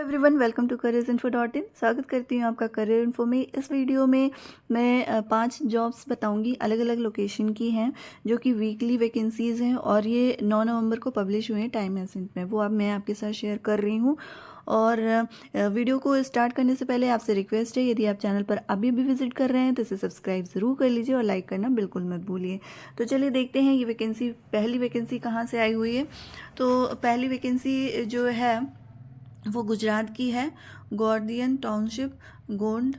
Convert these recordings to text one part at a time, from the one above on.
Everyone, welcome to careersinfo.in। स्वागत करती हूँ आपका करियर इन्फो में। इस वीडियो में मैं 5 जॉब्स बताऊंगी, अलग अलग लोकेशन की हैं, जो कि वीकली वैकेंसीज़ हैं और ये 9 नवंबर को पब्लिश हुए हैं टाइम एजेंट में। वो अब मैं आपके साथ शेयर कर रही हूँ। और वीडियो को स्टार्ट करने से पहले आपसे रिक्वेस्ट है, यदि आप चैनल पर अभी भी विजिट कर रहे हैं तो इसे सब्सक्राइब ज़रूर कर लीजिए और लाइक करना बिल्कुल मत भूलिए। तो चलिए देखते हैं ये पहली वैकेंसी कहाँ से आई हुई है। तो पहली वैकेंसी जो है वो गुजरात की है। गोर्दियन टाउनशिप, गोंड,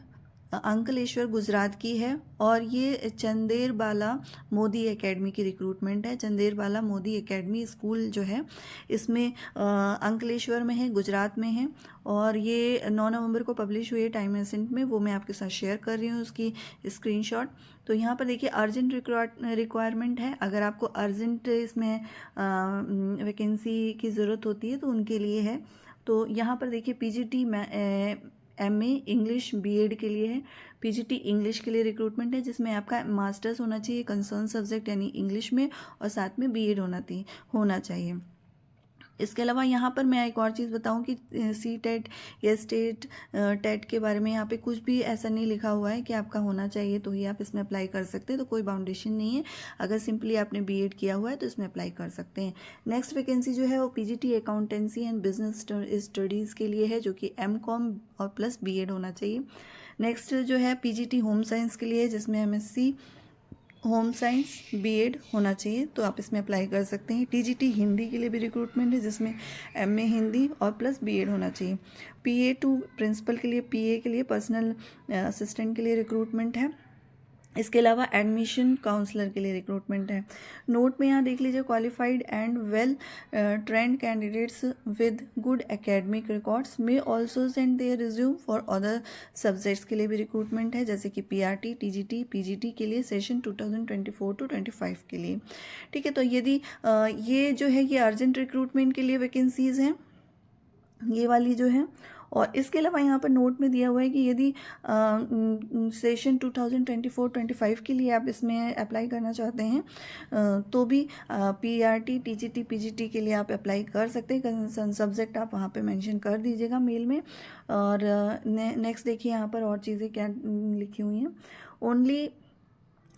अंकलेश्वर गुजरात की है और ये चंदेर बाला मोदी एकेडमी की रिक्रूटमेंट है। चंदेर बाला मोदी एकेडमी स्कूल जो है इसमें अंकलेश्वर में है, गुजरात में है और ये 9 नवंबर को पब्लिश हुई है टाइम एजेंट में। वो मैं आपके साथ शेयर कर रही हूँ उसकी स्क्रीनशॉट। तो यहाँ पर देखिए अर्जेंट रिक्वायरमेंट है। अगर आपको अर्जेंट इसमें वैकेंसी की ज़रूरत होती है तो उनके लिए है। तो यहाँ पर देखिए पीजीटी एमए इंग्लिश बीएड के लिए है। पीजीटी इंग्लिश के लिए रिक्रूटमेंट है, जिसमें आपका मास्टर्स होना चाहिए कंसर्न सब्जेक्ट यानी इंग्लिश में, और साथ में बीएड होना चाहिए। इसके अलावा यहाँ पर मैं एक और चीज़ बताऊँ कि सी टेट या स्टेट टेट के बारे में यहाँ पे कुछ भी ऐसा नहीं लिखा हुआ है कि आपका होना चाहिए तो ही आप इसमें अप्लाई कर सकते हैं। तो कोई बाउंडेशन नहीं है। अगर सिंपली आपने बीएड किया हुआ है तो इसमें अप्लाई कर सकते हैं। नेक्स्ट वैकेंसी जो है वो PGT accountancy and business studies के लिए है, जो कि एमकॉम और प्लस बीएड होना चाहिए। नेक्स्ट जो है पीजीटी होम साइंस के लिए है, जिसमें एमएससी होम साइंस बीएड होना चाहिए, तो आप इसमें अप्लाई कर सकते हैं। टीजीटी हिंदी के लिए भी रिक्रूटमेंट है, जिसमें एमए हिंदी और प्लस बीएड होना चाहिए। पीए टू प्रिंसिपल के लिए, पीए के लिए, पर्सनल असिस्टेंट के लिए रिक्रूटमेंट है। इसके अलावा एडमिशन काउंसलर के लिए रिक्रूटमेंट है। नोट में यहाँ देख लीजिए, qualified and well trained candidates with good academic records may also send their resume for other subjects के लिए भी रिक्रूटमेंट है, जैसे कि पीआरटी, टीजीटी, पीजीटी के लिए सेशन 2024 to 25 के लिए। ठीक है, तो यदि ये जो है ये अर्जेंट रिक्रूटमेंट के लिए वैकेंसीज हैं, ये वाली जो है। और इसके अलावा यहाँ पर नोट में दिया हुआ है कि यदि सेशन 2024-25 के लिए आप इसमें अप्लाई करना चाहते हैं तो भी पीआरटी, टीजीटी, पीजीटी के लिए आप अप्लाई कर सकते हैं। सब्जेक्ट आप वहाँ पे मेंशन कर दीजिएगा मेल में। और नेक्स्ट देखिए यहाँ पर और चीज़ें क्या लिखी हुई हैं।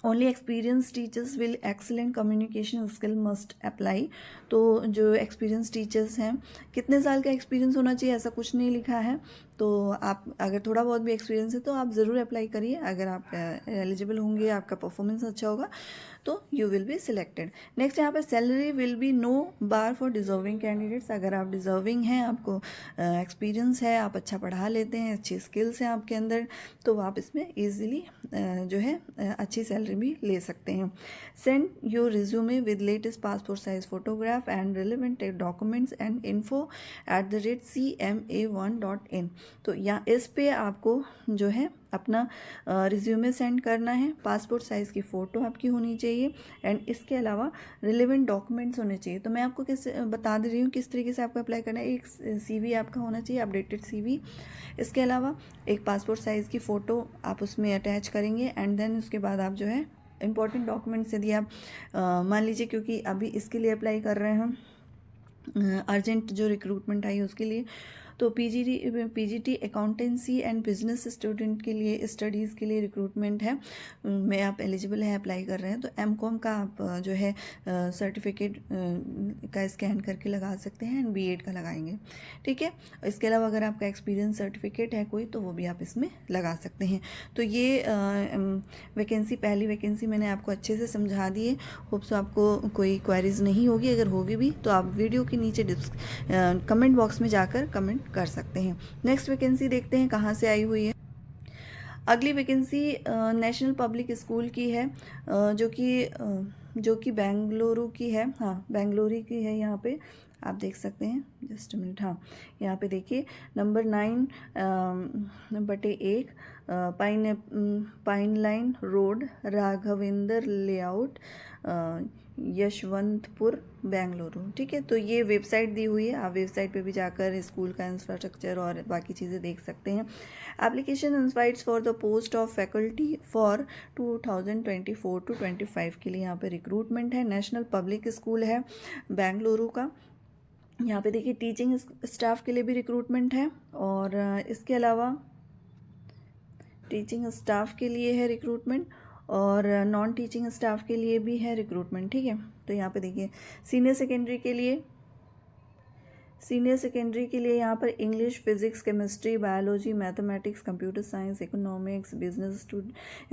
Only experience teachers will excellent communication skill must apply. तो जो एक्सपीरियंस टीचर्स हैं, कितने साल का एक्सपीरियंस होना चाहिए ऐसा कुछ नहीं लिखा है। तो आप अगर थोड़ा बहुत भी एक्सपीरियंस है तो आप ज़रूर अप्लाई करिए। अगर आप एलिजिबल होंगे, आपका परफॉर्मेंस अच्छा होगा तो you will be selected. Next यहाँ पर salary will be no bar for deserving candidates. अगर आप डिजर्विंग हैं, आपको एक्सपीरियंस है, आप अच्छा पढ़ा लेते हैं, अच्छी स्किल्स हैं आपके अंदर, तो आप इसमें ईजिली जो है अच्छी सैलरी भी ले सकते हैं। Send your resume with latest passport size photograph and relevant documents and info@cma1.in। तो यहाँ इस पे आपको जो है अपना रिज्यूमे सेंड करना है, पासपोर्ट साइज़ की फ़ोटो आपकी होनी चाहिए एंड इसके अलावा रिलेवेंट डॉक्यूमेंट्स होने चाहिए। तो मैं आपको बता दे रही हूँ किस तरीके से आपको अप्लाई करना है। एक सीवी आपका होना चाहिए, अपडेटेड सीवी। इसके अलावा एक पासपोर्ट साइज़ की फ़ोटो आप उसमें अटैच करेंगे एंड देन उसके बाद आप जो है इंपॉर्टेंट डॉक्यूमेंट्स यदि आप मान लीजिए, क्योंकि अभी इसके लिए अप्लाई कर रहे हैं अर्जेंट जो रिक्रूटमेंट आई है उसके लिए, तो PGT accountancy and business student के लिए स्टडीज़ के लिए रिक्रूटमेंट है। में आप एलिजिबल हैं, अप्लाई कर रहे हैं तो एमकॉम का आप जो है सर्टिफिकेट का स्कैन करके लगा सकते हैं एंड बीएड का लगाएंगे। ठीक है, इसके अलावा अगर आपका एक्सपीरियंस सर्टिफिकेट है कोई तो वो भी आप इसमें लगा सकते हैं। तो ये वैकेंसी, पहली वैकेंसी मैंने आपको अच्छे से समझा दी है। होप सो आपको कोई क्वेरीज नहीं होगी। अगर होगी भी तो आप वीडियो के नीचे कमेंट बॉक्स में जाकर कमेंट कर सकते हैं। नेक्स्ट वैकेंसी देखते हैं कहाँ से आई हुई है। अगली वैकेंसी नेशनल पब्लिक स्कूल की है, जो कि बेंगलुरु की है। हाँ, बेंगलुरु की है। यहाँ पे आप देख सकते हैं, जस्ट मिनट। हाँ, यहाँ पे देखिए number 9/1 pine line road, Raghavendra layout, Yeshwantpur, Bengaluru. ठीक है, तो ये वेबसाइट दी हुई है। आप वेबसाइट पे भी जाकर स्कूल का इंफ्रास्ट्रक्चर और बाकी चीज़ें देख सकते हैं। Application invites for the post of faculty for 2024 to 25 के लिए यहाँ पे रिक्रूटमेंट है। नेशनल पब्लिक स्कूल है बेंगलुरु का। यहाँ पे देखिए टीचिंग स्टाफ के लिए भी रिक्रूटमेंट है, और इसके अलावा टीचिंग स्टाफ के लिए है रिक्रूटमेंट, और नॉन टीचिंग स्टाफ के लिए भी है रिक्रूटमेंट। ठीक है, तो यहाँ पे देखिए सीनियर सेकेंडरी के लिए यहाँ पर English, physics, chemistry, biology, mathematics, computer science, economics, business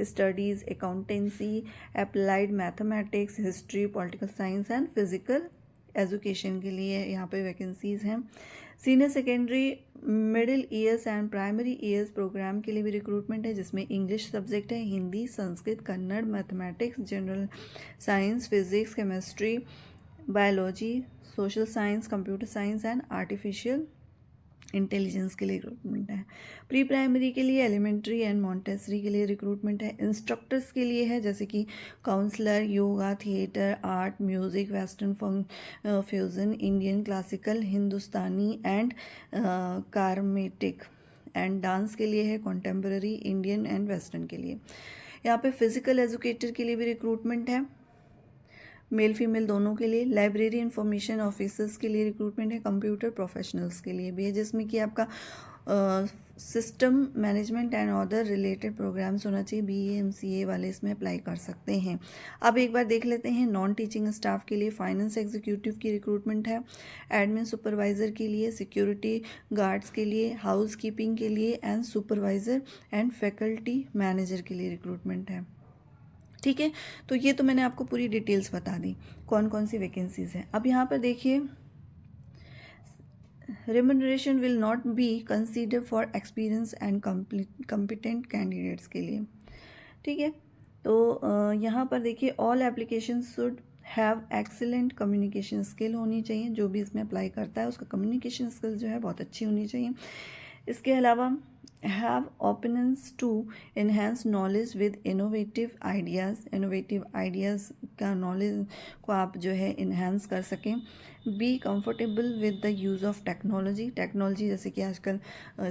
studies, accountancy, applied mathematics, history, political science and physical education के लिए यहाँ पे वैकेंसीज़ हैं। Senior secondary, middle years and primary years programme के लिए भी रिक्रूटमेंट है, जिसमें इंग्लिश सब्जेक्ट है, Hindi, Sanskrit, Kannada, mathematics, general science, physics, chemistry, biology, social science, computer science and artificial intelligence के लिए रिक्रूटमेंट है। प्री प्राइमरी के लिए एलिमेंट्री एंड मॉन्टेसरी के लिए रिक्रूटमेंट है। इंस्ट्रक्टर्स के लिए है, जैसे कि counsellor, yoga, theatre, art, music, western fusion, Indian classical, Hindustani and Carnatic and dance के लिए है, कॉन्टेम्पररी, इंडियन एंड वेस्टर्न के लिए। यहाँ पे फिजिकल एजुकेटर के लिए भी रिक्रूटमेंट है, मेल फीमेल दोनों के लिए। लाइब्रेरी इंफॉर्मेशन ऑफिसर्स के लिए रिक्रूटमेंट है, कंप्यूटर प्रोफेशनल्स के लिए भी है, जिसमें कि आपका system management and other related programmes होना चाहिए। BA MCA वाले इसमें अप्लाई कर सकते हैं। अब एक बार देख लेते हैं नॉन टीचिंग स्टाफ के लिए। फाइनेंस एग्जीक्यूटिव की रिक्रूटमेंट है, एडमिन सुपरवाइज़र के लिए, सिक्योरिटी गार्ड्स के लिए, हाउस कीपिंग के लिए and supervisor and faculty manager के लिए रिक्रूटमेंट है। ठीक है, तो ये तो मैंने आपको पूरी डिटेल्स बता दी कौन कौन सी वैकेंसीज़ हैं। अब यहाँ पर देखिए remuneration will not be consider for experience and competent candidates के लिए। ठीक है, तो यहाँ पर देखिए all application should have excellent communication skill होनी चाहिए। जो भी इसमें अप्लाई करता है उसका कम्युनिकेशन स्किल जो है बहुत अच्छी होनी चाहिए। इसके अलावा have openness to enhance knowledge with innovative ideas का नॉलेज को आप जो है enhance कर सकें। be comfortable with the use of technology जैसे कि आजकल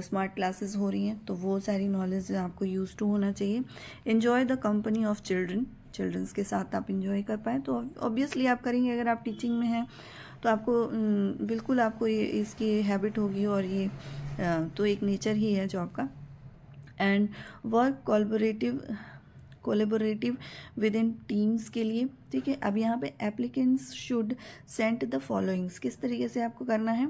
स्मार्ट क्लासेस हो रही हैं, तो वो सारी नॉलेज आपको यूज टू होना चाहिए। enjoy the company of childrens के साथ आप इंजॉय कर पाएँ, तो ऑब्वियसली आप करेंगे। अगर आप टीचिंग में हैं तो आपको बिल्कुल आपको ये इसकी हैबिट होगी, और ये तो एक नेचर ही है जॉब का। And work collaborative within teams के लिए। ठीक है, अब यहाँ पे applicants should send the followings, किस तरीके से आपको करना है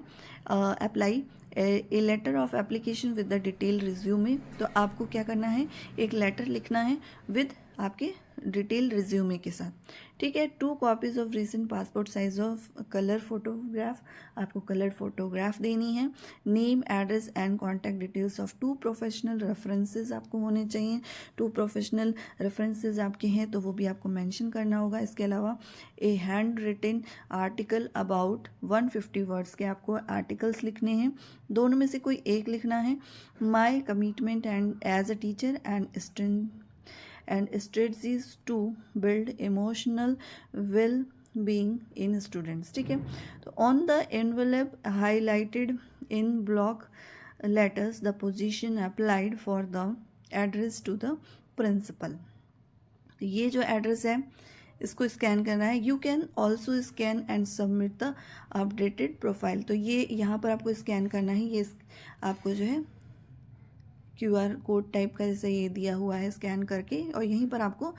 apply a letter of application with the detail resume. तो आपको क्या करना है, एक लेटर लिखना है विद आपके डिटेल रिज्यूमे के साथ। ठीक है, 2 copies of recent passport size of colour photograph, आपको कलर फोटोग्राफ देनी है। Name, address and contact details of 2 professional references आपको होने चाहिए। 2 प्रोफेशनल रेफरेंसेस आपके हैं तो वो भी आपको मेंशन करना होगा। इसके अलावा a hand written article about 150 words के आपको आर्टिकल्स लिखने हैं, दोनों में से कोई एक लिखना है। My commitment and as a teacher and strategies to build emotional well-being in students। ठीक है, तो on the envelope highlighted in block letters the position applied for the address to the principal। तो ये जो एड्रेस है इसको scan करना है। You can also scan and submit the updated profile. तो ये यहाँ पर आपको स्कैन करना है, ये आपको जो है QR कोड टाइप का जैसे ये दिया हुआ है, स्कैन करके, और यहीं पर आपको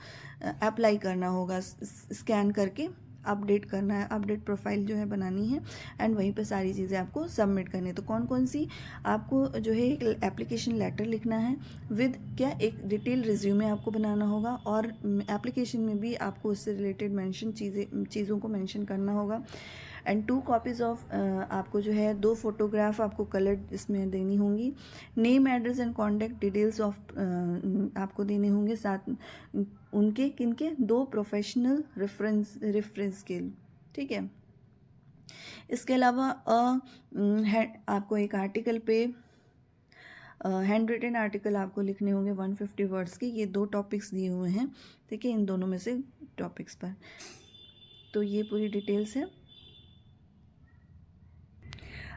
अप्लाई करना होगा। स्कैन करके अपडेट करना है, अपडेट प्रोफाइल जो है बनानी है, एंड वहीं पर सारी चीज़ें आपको सबमिट करनी है। तो कौन कौन सी आपको जो है एक एप्लीकेशन लेटर लिखना है विद क्या, एक डिटेल रिज्यूमे आपको बनाना होगा, और एप्लीकेशन में भी आपको उससे रिलेटेड चीज़ों को मेंशन करना होगा। एंड 2 कॉपीज़ ऑफ आपको जो है 2 फोटोग्राफ आपको कलर इसमें देनी होंगी। Name, address and contact details of आपको देने होंगे, साथ उनके किनके 2 प्रोफेशनल रेफरेंस के। ठीक है, इसके अलावा आपको एक आर्टिकल पे हैंड रिटन आर्टिकल आपको लिखने होंगे 150 वर्ड्स के। ये 2 टॉपिक्स दिए हुए हैं, ठीक है, इन दोनों में से टॉपिक्स पर। तो ये पूरी डिटेल्स है।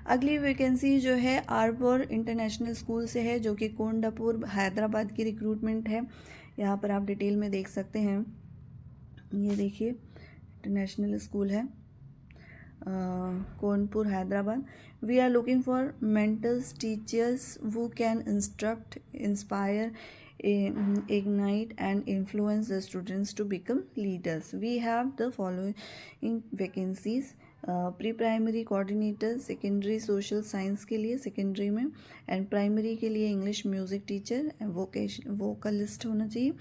अगली वैकेंसी जो है आर्बर इंटरनेशनल स्कूल से है, जो कि कोंडापुर हैदराबाद की रिक्रूटमेंट है। यहाँ पर आप डिटेल में देख सकते हैं, ये देखिए इंटरनेशनल स्कूल है Kanpur, Hyderabad. We are looking for mentors, teachers who can instruct, inspire, ignite and influence the students to become leaders. We have the following vacancies: pre primary coordinator, secondary social science के लिए secondary में, and primary के लिए English music teacher, vocalist होना चाहिए,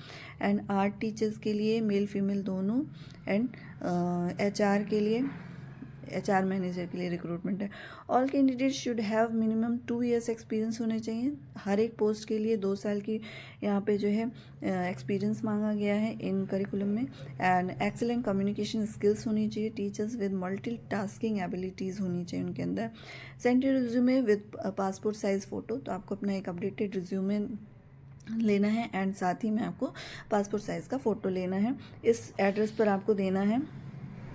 and art teachers के लिए male female दोनों, एंड HR के लिए, HR मैनेजर के लिए रिक्रूटमेंट है। All candidate should have minimum 2 years experience होने चाहिए। हर एक पोस्ट के लिए 2 साल की यहाँ पे जो है एक्सपीरियंस मांगा गया है इन करिकुलम में, एंड एक्सेलेंट कम्युनिकेशन स्किल्स होनी चाहिए। टीचर्स विद मल्टीटास्किंग एबिलिटीज़ होनी चाहिए उनके अंदर। Send your resume with passport size photo, तो आपको अपना एक अपडेटेड रिज्यूमे लेना है एंड साथ ही में आपको पासपोर्ट साइज़ का फ़ोटो लेना है। इस एड्रेस पर आपको देना है,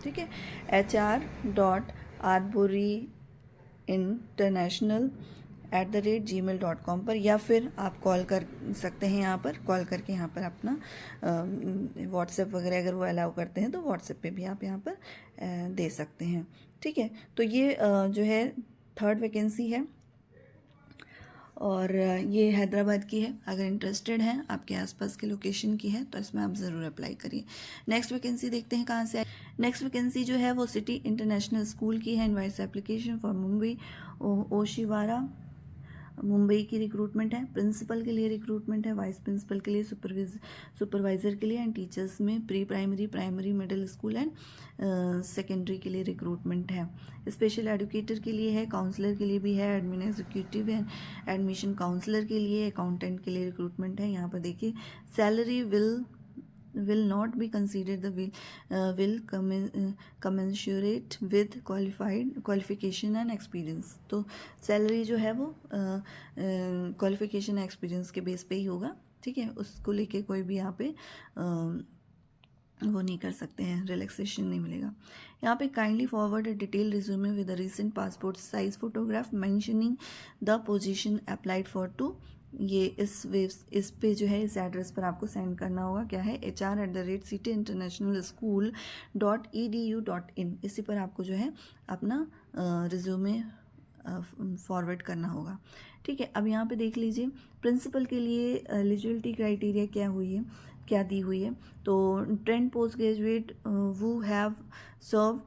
ठीक है, hr.arboriinternational@gmail.com पर, या फिर आप कॉल कर सकते हैं, यहाँ पर कॉल करके यहाँ पर अपना व्हाट्सएप वगैरह अगर वो अलाउ करते हैं तो व्हाट्सएप पे भी आप यहाँ पर दे सकते हैं, ठीक है। तो ये जो है 3rd वैकेंसी है और ये हैदराबाद की है। अगर इंटरेस्टेड हैं, आपके आसपास के लोकेशन की है, तो इसमें आप ज़रूर अप्लाई करिए। नेक्स्ट वैकेंसी देखते हैं कहाँ से है। नेक्स्ट वैकेंसी जो है वो सिटी इंटरनेशनल स्कूल की है। Invoice application for Mumbai, Oshiwara, Mumbai की रिक्रूटमेंट है। प्रिंसिपल के लिए रिक्रूटमेंट है, वाइस प्रिंसिपल के लिए, सुपरवाइज़र के लिए, एंड टीचर्स में pre primary, primary, middle school and secondary के लिए रिक्रूटमेंट है। स्पेशल एजुकेटर के लिए है, काउंसलर के लिए भी है, एडमिन एग्जीक्यूटिव है, एडमिशन काउंसलर के लिए, अकाउंटेंट के लिए रिक्रूटमेंट है। यहाँ पर देखिए salary will not be considered the will commensurate with qualification and experience। तो सैलरी जो है वो क्वालिफिकेशन एक्सपीरियंस के बेस पे ही होगा, ठीक है। उसको लेके कोई भी यहाँ पे वो नहीं कर सकते हैं, रिलैक्सेशन नहीं मिलेगा। यहाँ पे kindly forward a detail resume with a recent passport size photograph mentioning the position applied for to. ये इस पे जो है इस एड्रेस पर आपको सेंड करना होगा। क्या है? hr@cityinternationalschool.edu.in। इसी पर आपको जो है अपना रिज्यूमे फॉरवर्ड करना होगा, ठीक है। अब यहाँ पे देख लीजिए प्रिंसिपल के लिए एलिजिबिलिटी क्राइटेरिया क्या दी हुई है। तो trained post graduate who have served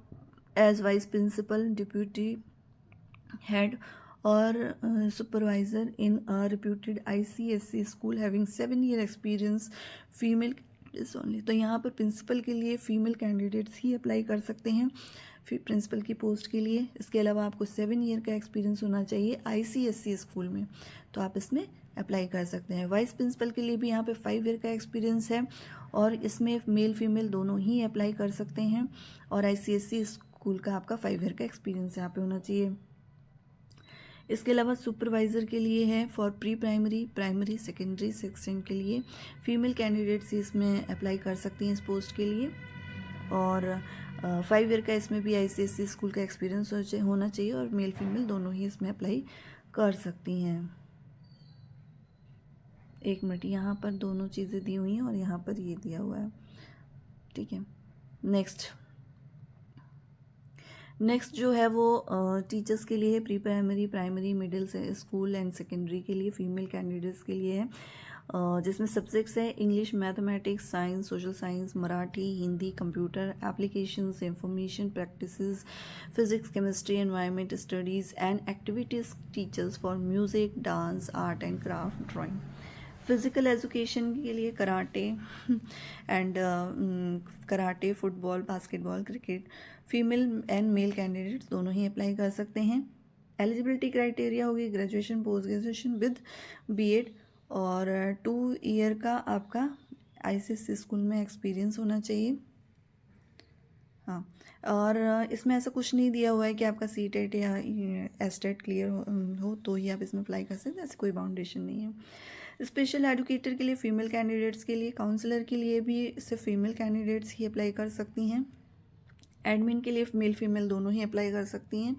as vice principal, deputy head और supervisor in a reputed ICSE school having 7 year experience, female candidates only. तो यहाँ पर प्रिंसिपल के लिए फीमेल कैंडिडेट्स ही अप्लाई कर सकते हैं फिर प्रिंसिपल की पोस्ट के लिए। इसके अलावा आपको 7 year का एक्सपीरियंस होना चाहिए ICSE स्कूल में, तो आप इसमें अप्लाई कर सकते हैं। वाइस प्रिंसिपल के लिए भी यहाँ पे 5 year का एक्सपीरियंस है और इसमें मेल फीमेल दोनों ही अप्लाई कर सकते हैं, और ICSE स्कूल का आपका 5 year का एक्सपीरियंस यहाँ पे होना चाहिए। इसके अलावा सुपरवाइज़र के लिए है for pre primary, primary, secondary section के लिए फीमेल कैंडिडेट्स इसमें अप्लाई कर सकती हैं इस पोस्ट के लिए, और 5 year का इसमें भी ICSE स्कूल का एक्सपीरियंस होना चाहिए, और मेल फीमेल दोनों ही इसमें अप्लाई कर सकती हैं। 1 मिनट, यहाँ पर दोनों चीज़ें दी हुई हैं और यहाँ पर ये दिया हुआ है, ठीक है। नेक्स्ट जो है वो टीचर्स के लिए है, प्री प्राइमरी, प्राइमरी, मिडिल से स्कूल एंड सेकेंडरी के लिए फीमेल कैंडिडेट्स के लिए है, जिसमें सब्जेक्ट्स है English, mathematics, science, social science, Marathi, Hindi, computer applications, information practices, physics, chemistry, environment studies and activities teachers for music, dance, art and craft, drawing. Physical education के लिए karate and karate, football, basketball, cricket, female and male candidates दोनों ही apply कर सकते हैं। Eligibility criteria होगी graduation, post graduation with BEd, और 2 year का आपका ICSE स्कूल में एक्सपीरियंस होना चाहिए। हाँ, और इसमें ऐसा कुछ नहीं दिया हुआ है कि आपका CTET या STET क्लियर हो तो ही आप इसमें अप्लाई कर सकते हैं, ऐसी कोई बाउंडेशन नहीं है। स्पेशल एजुकेटर के लिए फीमेल कैंडिडेट्स के लिए, काउंसलर के लिए भी सिर्फ फीमेल कैंडिडेट्स ही अप्लाई कर सकती हैं, एडमिन के लिए मेल फीमेल दोनों ही अप्लाई कर सकती हैं,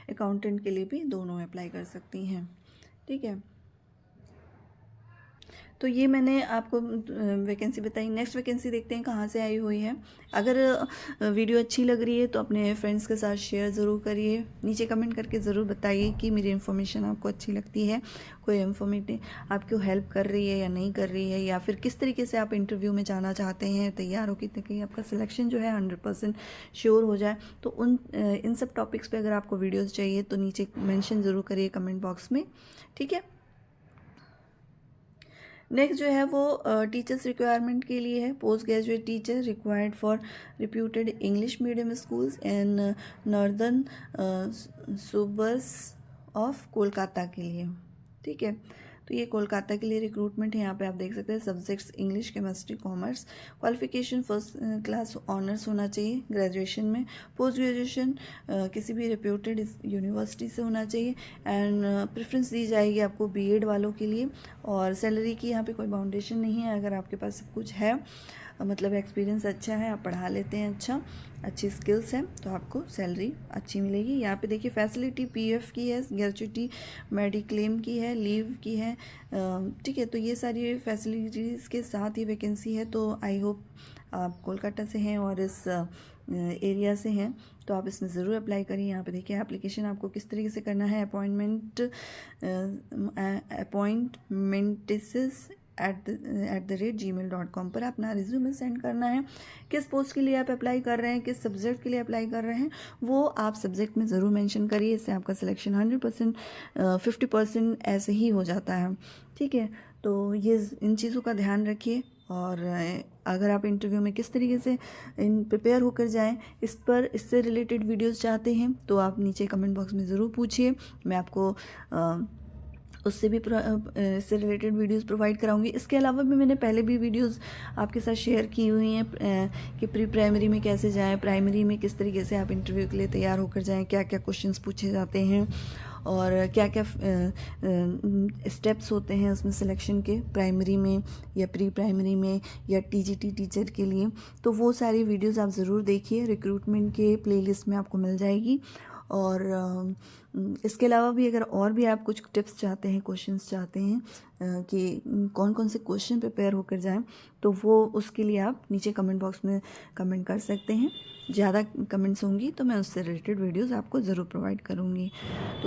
अकाउंटेंट के लिए भी दोनों अप्लाई कर सकती हैं, ठीक है। तो ये मैंने आपको वैकेंसी बताई। नेक्स्ट वैकेंसी देखते हैं कहाँ से आई हुई है। अगर वीडियो अच्छी लग रही है तो अपने फ्रेंड्स के साथ शेयर ज़रूर करिए। नीचे कमेंट करके ज़रूर बताइए कि मेरी इन्फॉर्मेशन आपको अच्छी लगती है, कोई इन्फॉर्मेटिव आपको हेल्प कर रही है या नहीं कर रही है, या फिर किस तरीके से आप इंटरव्यू में जाना चाहते हैं, तैयार हो कितने कि आपका सिलेक्शन जो है 100% श्योर हो जाए। तो इन सब टॉपिक्स पे अगर आपको वीडियोज़ चाहिए तो नीचे मेंशन ज़रूर करिए कमेंट बॉक्स में, ठीक है। नेक्स्ट जो है वो टीचर्स रिक्वायरमेंट के लिए है। Post graduate teacher required for reputed English medium schools in northern suburbs of Kolkata के लिए, ठीक है। तो ये कोलकाता के लिए रिक्रूटमेंट है। यहाँ पे आप देख सकते हैं subjects English, chemistry, commerce. Qualification first class honours होना चाहिए ग्रेजुएशन में। पोस्ट ग्रेजुएशन किसी भी रिप्यूटेड यूनिवर्सिटी से होना चाहिए। एंड प्रेफरेंस दी जाएगी आपको बीएड वालों के लिए। और सैलरी की यहाँ पे कोई बाउंडेशन नहीं है। अगर आपके पास सब कुछ है, मतलब एक्सपीरियंस अच्छा है, आप पढ़ा लेते हैं अच्छा, अच्छी स्किल्स हैं, तो आपको सैलरी अच्छी मिलेगी। यहाँ पे देखिए फैसिलिटी पीएफ की है, ग्रेच्युटी मेडिक्लेम की है, लीव की है, ठीक है। तो ये सारी फैसिलिटीज़ के साथ ये वैकेंसी है। तो आई होप आप कोलकाता से हैं और इस एरिया से हैं तो आप इसमें ज़रूर अप्लाई करिए। यहाँ पे देखिए एप्लीकेशन आपको किस तरीके से करना है। appointments@gmail.com पर अपना रिज्यूमे सेंड करना है। किस पोस्ट के लिए आप अप्लाई कर रहे हैं, किस सब्जेक्ट के लिए अप्लाई कर रहे हैं, वो आप सब्जेक्ट में ज़रूर मेंशन करिए। इससे आपका सिलेक्शन 100% 50% ऐसे ही हो जाता है, ठीक है। तो ये इन चीज़ों का ध्यान रखिए। और अगर आप इंटरव्यू में किस तरीके से प्रिपेयर होकर जाएं, इससे रिलेटेड वीडियोस चाहते हैं तो आप नीचे कमेंट बॉक्स में ज़रूर पूछिए। मैं आपको उससे भी इससे रिलेटेड वीडियोस प्रोवाइड कराऊंगी। इसके अलावा भी मैंने पहले भी वीडियोस आपके साथ शेयर की हुई हैं कि प्री प्राइमरी में कैसे जाएं, प्राइमरी में किस तरीके से आप इंटरव्यू के लिए तैयार होकर जाएं, क्या क्या क्वेश्चंस पूछे जाते हैं और क्या क्या स्टेप्स होते हैं उसमें सिलेक्शन के, प्राइमरी में या प्री प्राइमरी में या टीजीटी टीचर के लिए। तो वो सारी वीडियोस आप ज़रूर देखिए, रिक्रूटमेंट के प्लेलिस्ट में आपको मिल जाएगी। और इसके अलावा भी अगर और भी आप कुछ टिप्स चाहते हैं, क्वेश्चंस चाहते हैं कि कौन कौन से क्वेश्चन प्रिपेयर होकर जाएं, तो वो उसके लिए आप नीचे कमेंट बॉक्स में कमेंट कर सकते हैं। ज़्यादा कमेंट्स होंगी तो मैं उससे रिलेटेड वीडियोस आपको ज़रूर प्रोवाइड करूँगी। तो